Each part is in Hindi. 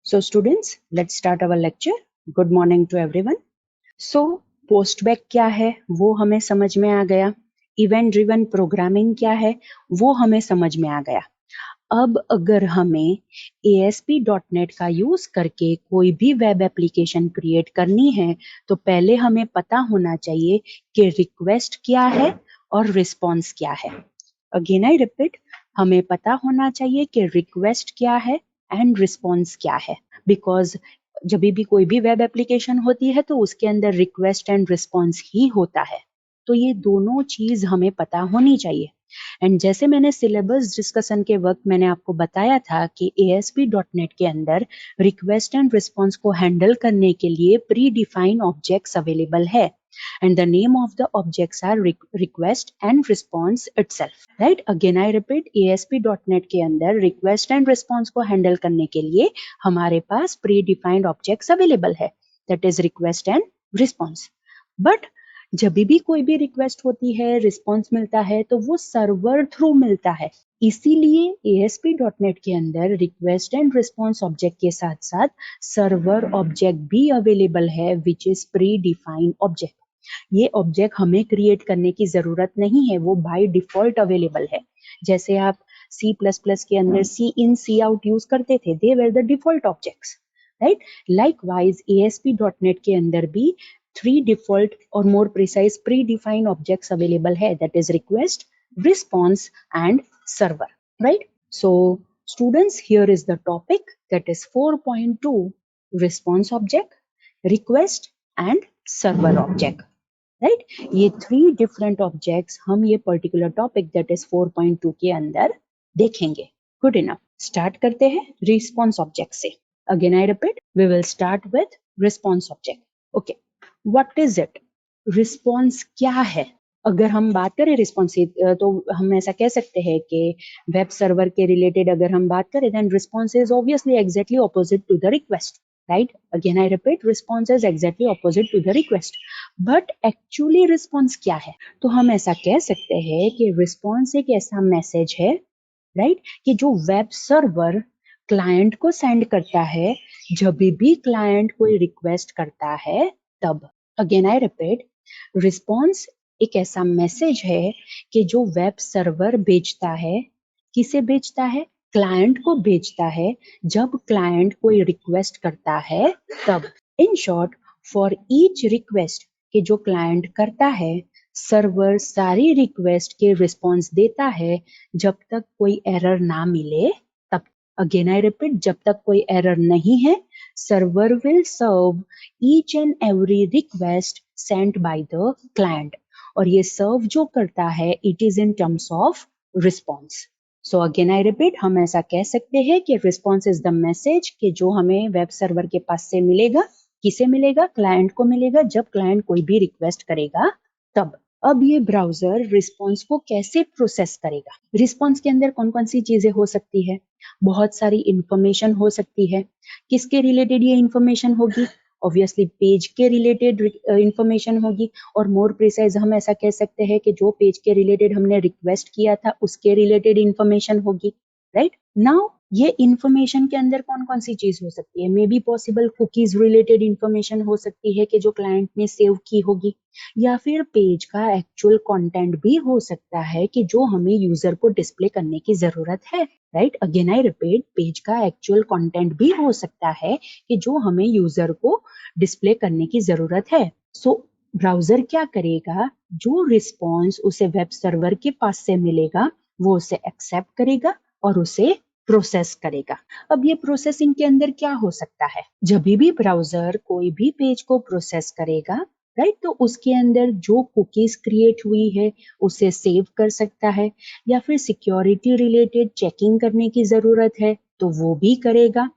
So students, let's start our lecture. Good morning to everyone. So postback क्या है वो हमें समझ में आ गया. इवेंट ड्रिवन प्रोग्रामिंग क्या है वो हमें समझ में आ गया. अब अगर हमें ASP.NET का यूज करके कोई भी वेब एप्लीकेशन क्रिएट करनी है तो पहले हमें पता होना चाहिए कि रिक्वेस्ट क्या है और रिस्पॉन्स क्या है. अगेन आई रिपीट, हमें पता होना चाहिए कि रिक्वेस्ट क्या है एंड रिस्पॉन्स क्या है. बिकॉज जब भी कोई भी वेब एप्लीकेशन होती है तो उसके अंदर रिक्वेस्ट एंड रिस्पॉन्स ही होता है. तो ये दोनों चीज हमें पता होनी चाहिए. एंड जैसे मैंने सिलेबस डिस्कशन के वक्त मैंने आपको बताया था कि ASP.NET के अंदर रिक्वेस्ट एंड रिस्पॉन्स को हैंडल करने के लिए प्री डिफाइन ऑब्जेक्ट्स अवेलेबल है. And the name of the objects are request and response itself. Right? Again I repeat, ASP.NET के अंदर request and response को handle करने के लिए हमारे पास pre-defined objects available है. That is request and response. But जब भी कोई भी रिक्वेस्ट होती है, रिस्पॉन्स मिलता है तो वो सर्वर थ्रू मिलता है. इसीलिए ASP.NET के अंदर रिक्वेस्ट एंड रिस्पॉन्स ऑब्जेक्ट के साथ साथ सर्वर ऑब्जेक्ट भी अवेलेबल है which is pre defined object. ये ऑब्जेक्ट हमें क्रिएट करने की जरूरत नहीं है, वो बाय डिफॉल्ट अवेलेबल है. जैसे आप C++ के अंदर सी इन सी आउट यूज करते थे, they were the default objects, right. Likewise ASP.NET के अंदर भी 3 default or more precise predefined objects available है, that is request, response and server, right? So students, here is the topic, that is 4.2 response object, request and server object, right? ये 3 different objects हम ये particular topic that is 4.2 के अंदर देखेंगे. Good enough. Start करते हैं response object से. Again I repeat, we will start with response object. Okay. What is it? Response क्या है? अगर हम बात करें रिस्पॉन्सिव तो हम ऐसा कह सकते हैं कि वेब सर्वर के रिलेटेड अगर हम बात करें then response is obviously exactly opposite to the request, right. Again I repeat, response is exactly opposite to the request. But actually response क्या है? तो हम ऐसा कह सकते हैं कि रिस्पॉन्स एक ऐसा मैसेज है, राइट, कि जो वेब सर्वर क्लाइंट को सेंड करता है जब भी क्लाइंट कोई रिक्वेस्ट करता है तब. अगेन आई रिपीट, रिस्पॉन्स एक ऐसा मैसेज है कि जो वेब सर्वर भेजता है. किसे भेजता है? क्लाइंट को भेजता है जब क्लाइंट कोई रिक्वेस्ट करता है तब. In short, for each request कि जो क्लाइंट करता है सर्वर सारी रिक्वेस्ट के रिस्पॉन्स देता है जब तक कोई एरर ना मिले तब. अगेन आई रिपीट, जब तक कोई एरर नहीं है server will serve each and every request sent by the client. और ये सर्व जो करता है it is in terms of response. So again I repeat, हम ऐसा कह सकते हैं कि रिस्पॉन्स इज द मैसेज कि जो हमें वेब सर्वर के पास से मिलेगा. किसे मिलेगा? क्लाइंट को मिलेगा जब क्लाइंट कोई भी रिक्वेस्ट करेगा तब. अब ये ब्राउजर रिस्पॉन्स को कैसे प्रोसेस करेगा? रिस्पॉन्स के अंदर कौन कौन सी चीजें हो सकती है? बहुत सारी इंफॉर्मेशन हो सकती है. किसके रिलेटेड ये इंफॉर्मेशन होगी? ऑब्वियसली पेज के रिलेटेड इंफॉर्मेशन होगी. और मोर प्रिसाइज हम ऐसा कह सकते हैं कि जो पेज के रिलेटेड हमने रिक्वेस्ट किया था उसके रिलेटेड इंफॉर्मेशन होगी, राइट. नाउ ये इंफॉर्मेशन के अंदर कौन कौन सी चीज हो सकती है? May be possible cookies related information हो सकती है कि जो क्लाइंट ने सेव की होगी, या फिर पेज का एक्चुअल कंटेंट भी हो सकता है कि जो हमें यूजर को डिस्प्ले करने की जरूरत है, right. Again I repeat, page का एक्चुअल कंटेंट भी हो सकता है कि जो हमें यूजर को डिस्प्ले करने की जरूरत है. सो ब्राउजर क्या करेगा? जो रिस्पॉन्स उसे वेब सर्वर के पास से मिलेगा वो उसे एक्सेप्ट करेगा और उसे प्रोसेस करेगा. अब ये प्रोसेसिंग के अंदर क्या हो सकता है? जब भी ब्राउजर कोई भी पेज को प्रोसेस करेगा, राइट, तो उसके अंदर जो कुकीज क्रिएट हुई है उसे सेव कर सकता है, या फिर सिक्योरिटी रिलेटेड चेकिंग करने की जरूरत है तो वो भी करेगा.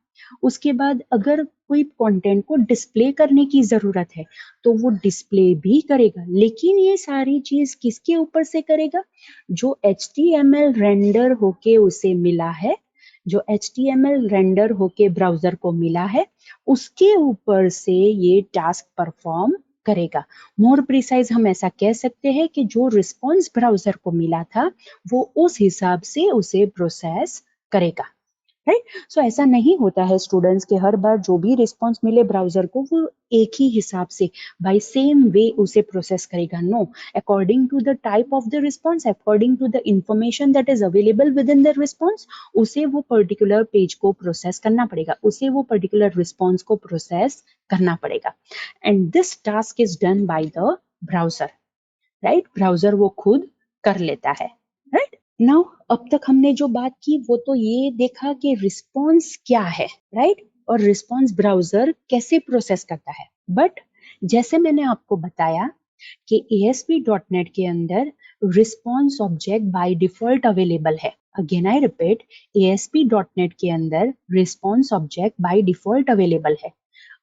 उसके बाद अगर कोई कंटेंट को डिस्प्ले करने की जरूरत है तो वो डिस्प्ले भी करेगा. लेकिन ये सारी चीज किसके ऊपर से करेगा? जो HTML रेंडर होके उसे मिला है, जो HTML रेंडर होके ब्राउजर को मिला है उसके ऊपर से ये टास्क परफॉर्म करेगा. मोर प्रिसाइज हम ऐसा कह सकते हैं कि जो रिस्पॉन्स ब्राउजर को मिला था वो उस हिसाब से उसे प्रोसेस करेगा, राइट। सो ऐसा नहीं होता है स्टूडेंट्स के हर बार जो भी रिस्पॉन्स मिले ब्राउजर को वो एक ही हिसाब से बाय सेम वे उसे प्रोसेस करेगा। No, according to the type of the response, according to the information that is available within the response, उसे वो पर्टिकुलर पेज को प्रोसेस करना पड़ेगा, उसे वो पर्टिकुलर रिस्पॉन्स को प्रोसेस करना पड़ेगा। And this task is done by the browser, right. Browser वो खुद कर लेता है, राइट। नाउ अब तक हमने जो बात की वो तो ये देखा कि रिस्पॉन्स क्या है, राइट, और रिस्पॉन्स ब्राउजर कैसे प्रोसेस करता है। बट जैसे मैंने आपको बताया कि ASP.NET के अंदर response object by default available है। अगेन आई रिपीट, ASP.NET के अंदर response object by default available है।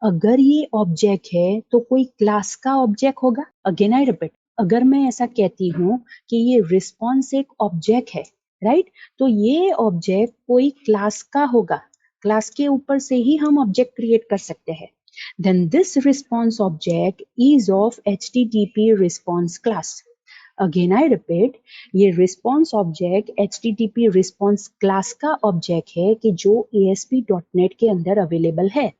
अगर ये ऑब्जेक्ट है तो कोई क्लास का ऑब्जेक्ट होगा। अगेन आई रिपीट, अगर मैं ऐसा कहती हूँ कि ये रिस्पॉन्स एक ऑब्जेक्ट है, राइट, तो ये ऑब्जेक्ट कोई क्लास का होगा। क्लास के ऊपर से ही हम ऑब्जेक्ट क्रिएट कर सकते हैं। Then this response object is of HTTP response class. Again I repeat, ये response object HTTP response class का object है कि जो ASP.NET के अंदर available है।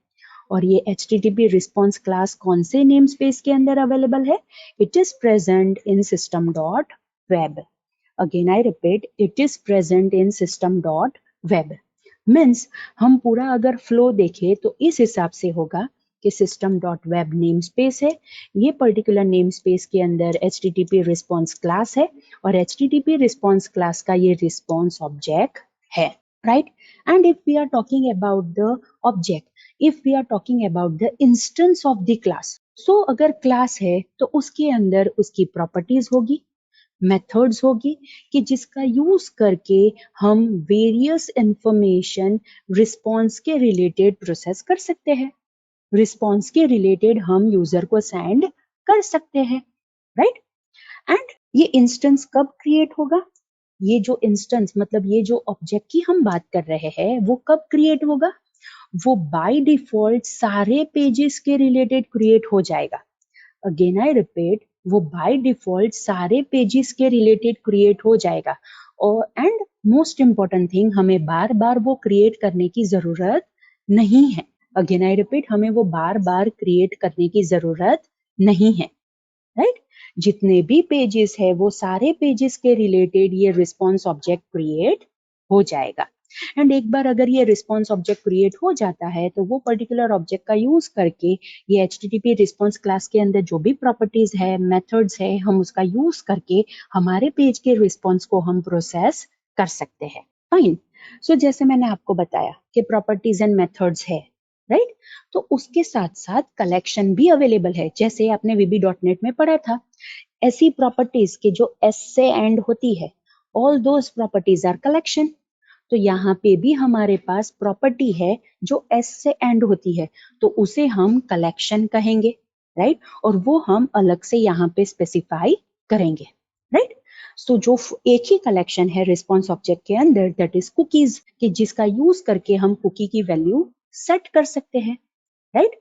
और ये HTTP response class कौन से namespace के अंदर available है? It is present in system.web. Again I repeat, it is present in system.web. Means हम पूरा अगर फ्लो देखें तो इस हिसाब से होगा कि system.web नेम स्पेस है, ये पर्टिकुलर नेम स्पेस के अंदर HTTP रिस्पॉन्स क्लास है और HTTP रिस्पॉन्स क्लास का ये रिस्पॉन्स ऑब्जेक्ट है, right. And if we are talking about the object, if we are talking about the instance of the class, so अगर क्लास है तो उसके अंदर उसकी प्रॉपर्टीज होगी, मेथड्स होगी कि जिसका यूज करके हम वेरियस इंफॉर्मेशन रिस्पॉन्स के रिलेटेड प्रोसेस कर सकते हैं, रिस्पॉन्स के रिलेटेड हम यूजर को सेंड कर सकते हैं, राइट। एंड ये इंस्टेंस कब क्रिएट होगा? ये जो इंस्टेंस मतलब ये जो ऑब्जेक्ट की हम बात कर रहे हैं वो कब क्रिएट होगा? वो बाय डिफॉल्ट सारे पेजेस के रिलेटेड क्रिएट हो जाएगा। अगेन आई रिपीट, वो बाय डिफॉल्ट सारे पेजेस के रिलेटेड क्रिएट हो जाएगा। और एंड मोस्ट इंपॉर्टेंट थिंग, हमें बार बार वो क्रिएट करने की जरूरत नहीं है। अगेन आई रिपीट, हमें वो बार बार क्रिएट करने की जरूरत नहीं है, राइट। जितने भी पेजेस है वो सारे पेजेस के रिलेटेड ये रिस्पॉन्स ऑब्जेक्ट क्रिएट हो जाएगा। एंड एक बार अगर ये रिस्पॉन्स ऑब्जेक्ट क्रिएट हो जाता है तो वो पर्टिकुलर ऑब्जेक्ट का यूज करके ये HTTP रिस्पॉन्स क्लास के अंदर जो भी प्रॉपर्टीज है, मेथड्स है, हम उसका यूज करके हमारे पेज के रिस्पॉन्स को हम प्रोसेस कर सकते हैं। फाइन। सो जैसे मैंने आपको बताया कि प्रॉपर्टीज एंड मेथड्स है, राइट, तो उसके साथ साथ कलेक्शन भी अवेलेबल है। जैसे आपने VB.NET में पढ़ा था, ऐसी प्रॉपर्टीज के जो S से एंड होती है, all those properties are collection. तो यहाँ पे भी हमारे पास प्रॉपर्टी है जो S से एंड होती है, तो उसे हम कलेक्शन कहेंगे, राइट, और वो हम अलग से यहाँ पे स्पेसिफाई करेंगे, राइट। सो जो एक ही कलेक्शन है रिस्पॉन्स ऑब्जेक्ट के अंदर, दैट इज कुकीज, कि जिसका यूज करके हम कुकी की वैल्यू सेट कर सकते हैं, right.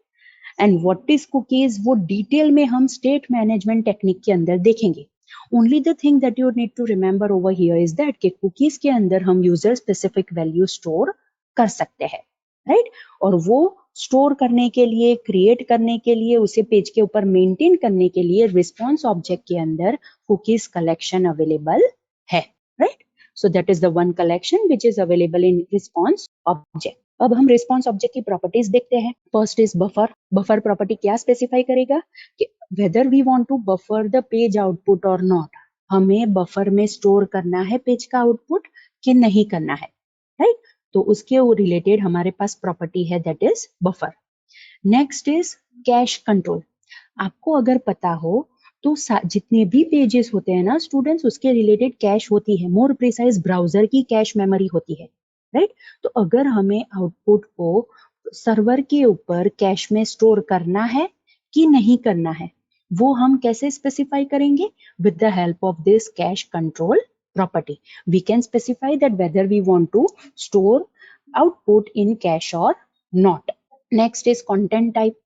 And what is cookies, वो डिटेल में हम स्टेट मैनेजमेंट टेक्निक के अंदर देखेंगे। Only the thing that you need to remember over here is that कि कुकीज के अंदर हम यूजर स्पेसिफिक वैल्यू स्टोर कर सकते हैं, राइट। और वो स्टोर करने के लिए, क्रिएट करने के लिए, उसे पेज के ऊपर मेंटेन करने के लिए रिस्पॉन्स ऑब्जेक्ट के अंदर कुकीज कलेक्शन अवेलेबल है, right. So that is the one collection which is available in response object. अब हम रिस्पॉन्स ऑब्जेक्ट की प्रॉपर्टीज देखते हैं। First is buffer. Buffer property क्या स्पेसिफाई करेगा कि whether we want to buffer the page output और नॉट, हमें बफर में स्टोर करना है पेज का आउटपुट कि नहीं करना है, राइट। तो उसके रिलेटेड हमारे पास प्रॉपर्टी है that is buffer. Next is cash control. आपको अगर पता हो तो जितने भी पेजेस होते हैं ना स्टूडेंट्स, उसके रिलेटेड कैश होती है, मोर प्रिसाइज ब्राउजर की कैश मेमोरी होती है, राइट। तो अगर हमें आउटपुट को सर्वर के ऊपर कैश में स्टोर करना है कि नहीं करना है, वो हम कैसे स्पेसिफाई करेंगे? With the help of this cache control property we can specify that whether we want to store output in cache और not. Next is content type.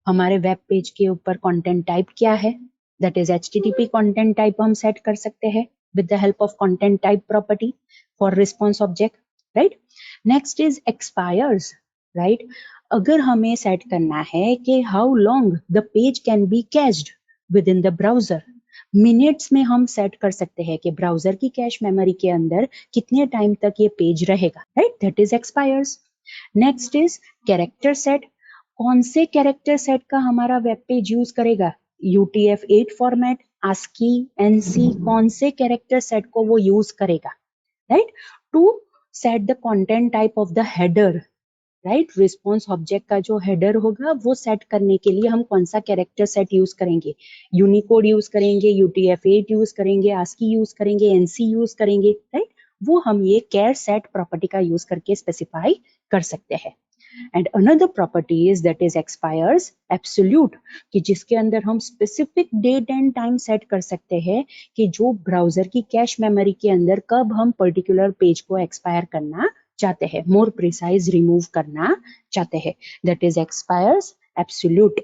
हमारे वेब पेज के ऊपर कंटेंट टाइप क्या है? That is HTTP content type हम सेट कर सकते हैं with the help of content type property for response object. Right. Next is expires, right. अगर हमें सेट करना है कि how long the page can be cached within the browser, minutes में हम सेट कर सकते हैं कि ब्राउजर की कैश मेमोरी के अंदर कितने टाइम तक ये पेज रहेगा, right, that is expires. Next is character set. कौन से कैरेक्टर सेट का हमारा वेब पेज यूज करेगा? UTF-8 फॉर्मेट, ASCII, NC, कौन से कैरेक्टर सेट को वो यूज करेगा, right, to set the content type of the header, right. Response object का जो हेडर होगा वो सेट करने के लिए हम कौन सा कैरेक्टर सेट यूज करेंगे? यूनिकोड यूज करेंगे, UTF-8 यूज करेंगे, ASCII यूज करेंगे, NC यूज करेंगे, राइट। वो हम ये कैर सेट प्रॉपर्टी का यूज करके स्पेसिफाई कर सकते हैं। And another property is that is expires absolute, कि जिसके अंदर हम specific date and time set कर सकते हैं कि जो ब्राउजर की कैश मेमोरी के अंदर कब हम पर्टिकुलर पेज को एक्सपायर करना चाहते हैं, मोर प्रिसाइज रिमूव करना चाहते हैं, that is expires absolute.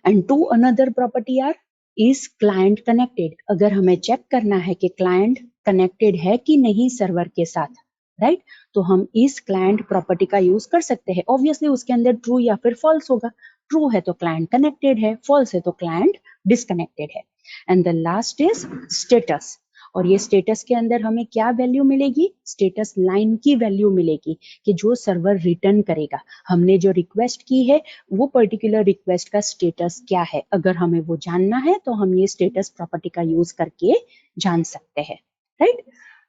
And to another property are is client connected. अगर हमें चेक करना है कि क्लाइंट कनेक्टेड है कि नहीं सर्वर के साथ, राइट, तो हम इस क्लाइंट प्रॉपर्टी का यूज कर सकते हैं। ऑब्वियसली उसके अंदर ट्रू या फिर फॉल्स होगा, ट्रू है तो क्लाइंट कनेक्टेड है, फॉल्स है तो क्लाइंट डिसकनेक्टेड है। And the last is status, और ये स्टेटस के अंदर हमें क्या वैल्यू मिलेगी? स्टेटस लाइन की वैल्यू मिलेगी कि जो सर्वर रिटर्न करेगा, हमने जो रिक्वेस्ट की है वो पर्टिकुलर रिक्वेस्ट का स्टेटस क्या है। अगर हमें वो जानना है तो हम ये स्टेटस प्रॉपर्टी का यूज करके जान सकते हैं, right.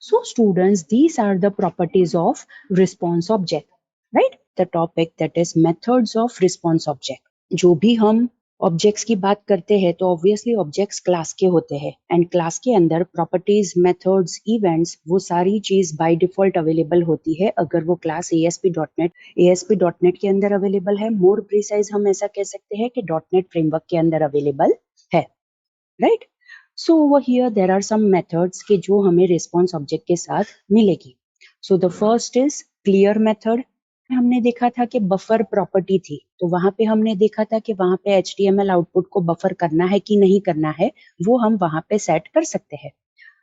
So students, these are the properties of response object, right? The topic that is methods of response object. जो भी हम ऑब्जेक्ट्स की बात करते हैं तो ऑब्वियसली ऑब्जेक्ट्स क्लास के होते हैं, एंड क्लास के अंदर प्रॉपर्टीज, मेथड्स, इवेंट्स, वो सारी चीज बाय डिफॉल्ट अवेलेबल होती है अगर वो क्लास ASP.NET के अंदर अवेलेबल है। मोर प्रिसाइज हम ऐसा कह सकते हैं कि .NET फ्रेमवर्क के अंदर अवेलेबल है, right. So over here there are some methods के जो हमें रिस्पॉन्स ऑब्जेक्ट के साथ मिलेगी। So the first is clear method. हमने देखा था कि बफर प्रॉपर्टी थी, तो वहां पे हमने देखा था कि वहां पे HTML आउटपुट को बफर करना है कि नहीं करना है, वो हम वहां पे सेट कर सकते हैं।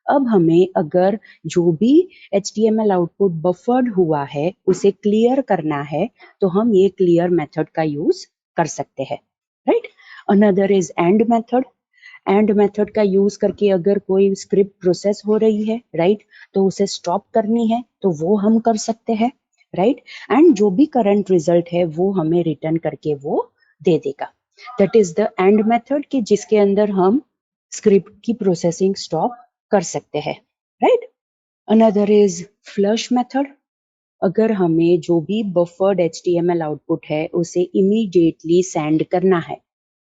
अब हमें अगर जो भी HTML आउटपुट बफर्ड हुआ है उसे क्लियर करना है तो हम ये क्लियर मेथड का यूज कर सकते हैं, right. Another is and method. And method का यूज करके अगर कोई स्क्रिप्ट प्रोसेस हो रही है, राइट, तो उसे स्टॉप करनी है तो वो हम कर सकते हैं, राइट। एंड जो भी करंट रिजल्ट है वो हमें रिटर्न करके वो दे देगा, that is the end method, कि जिसके अंदर हम स्क्रिप्ट की प्रोसेसिंग स्टॉप कर सकते हैं, right. Another is flush method. अगर हमें जो भी बफर्ड HTML आउटपुट है उसे इमीडिएटली सेंड करना है,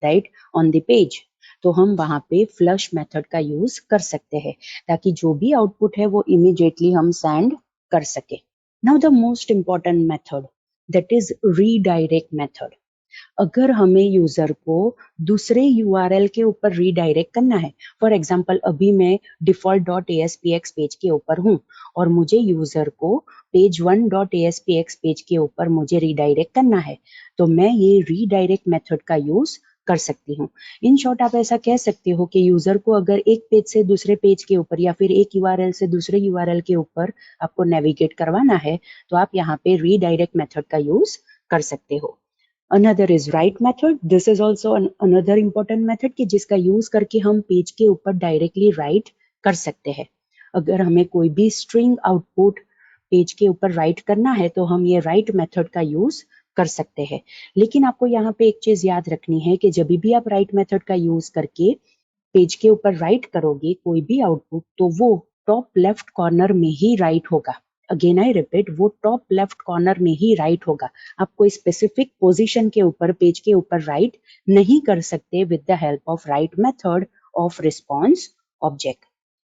राइट, ऑन द पेज, तो हम वहां पे फ्लश मेथड का यूज कर सकते हैं ताकि जो भी आउटपुट है वो इमीडिएटली हम सेंड कर सके। Now the most important method, that is redirect method. अगर हमें यूजर को दूसरे URL के ऊपर रीडायरेक्ट करना है, फॉर एग्जाम्पल अभी मैं default.aspx पेज के ऊपर हूँ और मुझे यूजर को पेज 1.aspx पेज के ऊपर मुझे रीडायरेक्ट करना है, तो मैं ये रीडायरेक्ट मेथड का यूज कर सकती हूँ। इन शॉर्ट आप ऐसा कह सकते हो कि यूजर को अगर एक पेज से दूसरे पेज के ऊपर या फिर एक URL से दूसरे URL के ऊपर आपको नेविगेट करवाना है तो आप यहाँ पे रीडायरेक्ट मेथड का यूज कर सकते हो। Another is write method. This is also another important method कि जिसका यूज करके हम पेज के ऊपर डायरेक्टली राइट कर सकते हैं। अगर हमें कोई भी स्ट्रिंग आउटपुट पेज के ऊपर राइट करना है तो हम ये राइट मेथड का यूज कर सकते हैं। लेकिन आपको यहाँ पे एक चीज याद रखनी है कि जब भी आप राइट मेथड का यूज करके पेज के ऊपर राइट करोगे कोई भी आउटपुट, तो वो टॉप लेफ्ट कॉर्नर में ही राइट होगा। अगेन आई रिपीट, वो टॉप लेफ्ट कॉर्नर में ही राइट होगा। आप कोई स्पेसिफिक पोजीशन के ऊपर पेज के ऊपर राइट नहीं कर सकते with the help of right method of response object,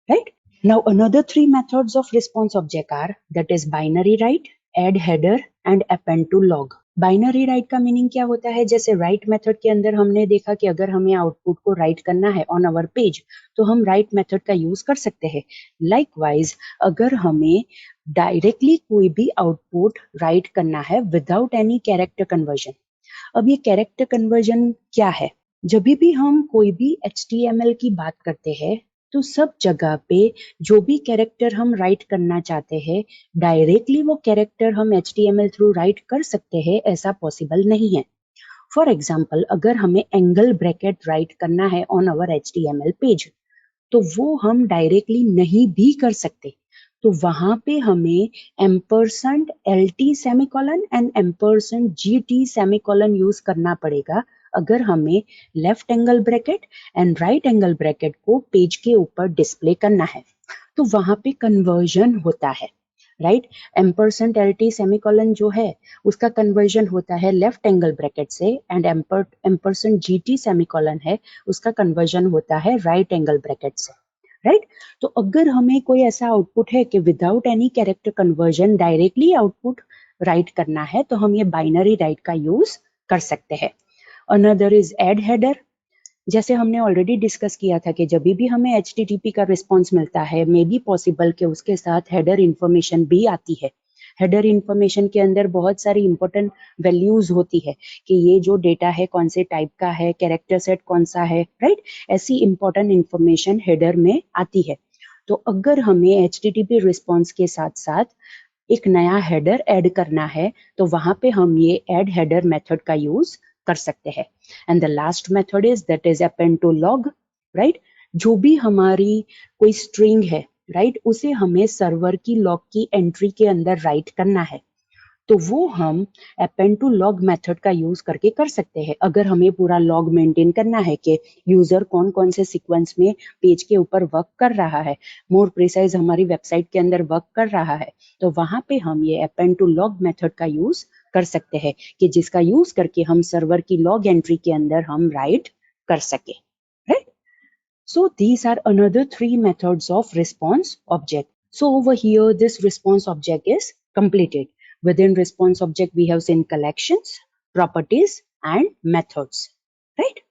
right. Now another 3 methods of response object are, that is binary write, add header and append to log. Binary right का मीनिंग क्या होता है? जैसे राइट मेथड के अंदर हमने देखा कि अगर हमें आउटपुट को राइट करना है ऑन आवर पेज तो हम राइट मेथड का यूज कर सकते हैं। लाइकवाइज अगर हमें डायरेक्टली कोई भी आउटपुट राइट करना है विदाउट एनी कैरेक्टर कन्वर्जन। अब ये कैरेक्टर कन्वर्जन क्या है? जब भी हम कोई भी HTML की बात करते हैं तो सब जगह पे जो भी कैरेक्टर हम राइट करना चाहते हैं, डायरेक्टली वो कैरेक्टर हम HTML थ्रू राइट कर सकते हैं, ऐसा पॉसिबल नहीं है। फॉर एग्जाम्पल, अगर हमें एंगल ब्रैकेट राइट करना है ऑन अवर HTML पेज, तो वो हम डायरेक्टली नहीं भी कर सकते। तो वहां पे हमें ampersand LT semicolon and ampersand GT semicolon use करना पड़ेगा अगर हमें left angle bracket and right angle bracket को पेज के ऊपर डिस्प्ले करना है। तो वहां पे कन्वर्जन होता है, राइट। एम्परसेंड LT सेमीकोलन जो है उसका कन्वर्जन होता है लेफ्ट एंगल ब्रैकेट से, एंड एम्परसेंड GT सेमीकोलन है उसका कन्वर्जन होता है राइट एंगल ब्रैकेट से, राइट। तो अगर हमें कोई ऐसा आउटपुट है कि without any character conversion directly output right करना है, तो हम ये बाइनरी राइट का यूज कर सकते हैं। Another is add header. जैसे हमने ऑलरेडी डिस्कस किया था कि जब भी हमें HTTP का रिस्पॉन्स मिलता है, मे बी पॉसिबल कि उसके साथ हेडर इंफॉर्मेशन भी आती है। हेडर इंफॉर्मेशन के अंदर बहुत सारी इंपॉर्टेंट वैल्यूज होती है कि ये जो डेटा है कौन से टाइप का है, कैरेक्टर सेट कौन सा है, राइट। ऐसी इंपॉर्टेंट इंफॉर्मेशन हेडर में आती है। तो अगर हमें HTTP रिस्पॉन्स के साथ साथ एक नया हेडर ऐड करना है, तो वहां पे हम ये ऐड हेडर मेथड का यूज कर सकते हैं। And the last method is that is append to log, right. जो भी हमारी कोई स्ट्रिंग है, राइट, उसे हमें सर्वर की लॉग की एंट्री के अंदर राइट करना है, तो वो हम अपेंड टू लॉग मेथड का यूज करके कर सकते हैं। अगर हमें पूरा लॉग मेंटेन करना है कि यूजर कौन कौन से सीक्वेंस में पेज के ऊपर वर्क कर रहा है, मोर प्रिसाइज हमारी वेबसाइट के अंदर वर्क कर रहा है, तो वहां पे हम ये अपेंड टू लॉग मेथड का यूज कर सकते हैं कि जिसका यूज करके हम सर्वर की लॉग एंट्री के अंदर हम राइट कर सके, right. So these are another 3 methods of response object. So over here, this response object is completed. Within response object, we have seen collections, properties, and methods, right?